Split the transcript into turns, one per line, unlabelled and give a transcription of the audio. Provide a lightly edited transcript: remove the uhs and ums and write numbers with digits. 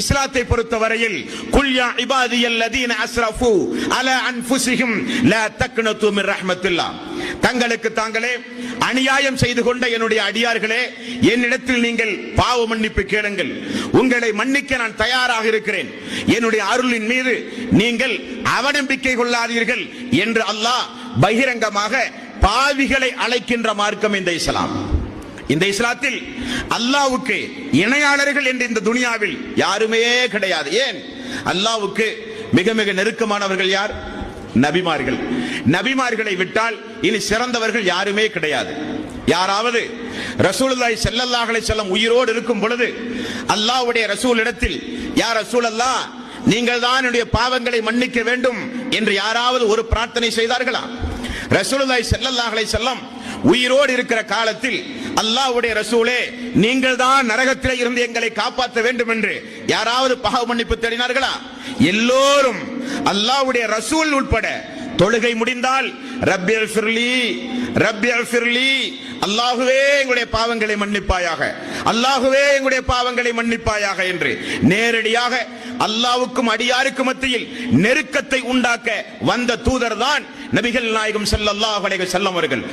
இஸ்லாத்தை பொறுத்தவரையில் குல் யா இபாதியல்லதீன அஸ்ரஃபு அலா அன்ஃபுஸிஹிம் லா தக்னது மின் ரஹ்மத்தில்லாஹ், தங்களுக்கு தாங்களே அநியாயம் செய்து கொண்ட என்னுடைய அடியார்களே, என்னிடத்தில் நீங்கள் பாவ மன்னிப்பு கேளுங்கள், உங்களை மன்னிக்க நான் தயாராக இருக்கிறேன், என்னுடைய அருளின் மீது நீங்கள் அவநம்பிக்கை கொள்ளாதீர்கள் என்று அல்லாஹ் பகிரங்கமாக பாவிகளை அழைக்கின்ற மார்க்கம் இந்த இஸ்லாம். இந்த இஸ்லாத்தில் அல்லாஹ்வுக்கு இணையாளர்கள் என்று இந்த துனியாவில் யாருமே கிடையாது. ஏன்? அல்லாஹ்வுக்கு மிக மிக நெருக்கமானவர்கள் யார்? நபிமார்கள். நபிமார்களை விட்டால் இனி சிறந்தவர்கள் யாருமே கிடையாது. யாராவது ரசூலுல்லாஹி ஸல்லல்லாஹு அலைஹி வஸல்லம் உயிரோடு இருக்கும் பொழுது அல்லாஹ்வுடைய ரசூல் இடத்தில், யா ரசூலல்லாஹ், நீங்கள் தான் என்னுடைய பாவங்களை மன்னிக்க வேண்டும் என்று யாராவது ஒரு பிரார்த்தனை செய்தார்களா? ரசூலுல்லாஹி ஸல்லல்லாஹு அலைஹி வஸல்லம் உயிரோடு இருக்கிற காலத்தில் அல்லாஹ்வுடைய ரசூலே, நீங்கள் தான் நரகத்தில் இருந்து எங்களை காப்பாற்ற வேண்டும் என்று யாராவது பாவ மன்னிப்பு தேடினார்களா? எல்லோரும் அல்லாஹ்வுடைய ரசூல் உட்பட தொழுகை முடிந்தால் ரப்பி அல்ஃபிர்லி ரப்பி அல்ஃபிர்லி, அல்லாஹ்வே எங்களுடைய பாவங்களை மன்னிப்பாயாக, அல்லாஹ்வே எங்களுடைய பாவங்களை மன்னிப்பாயாக என்று நேரடியாக அல்லாஹ்வுக்கும் அடியாருக்கும் மத்தியில் நெருக்கத்தை உண்டாக்க வந்த தூதர் தான் நபிகள் நாயகம் ஸல்லல்லாஹு அலைஹி வஸல்லம் அவர்கள்.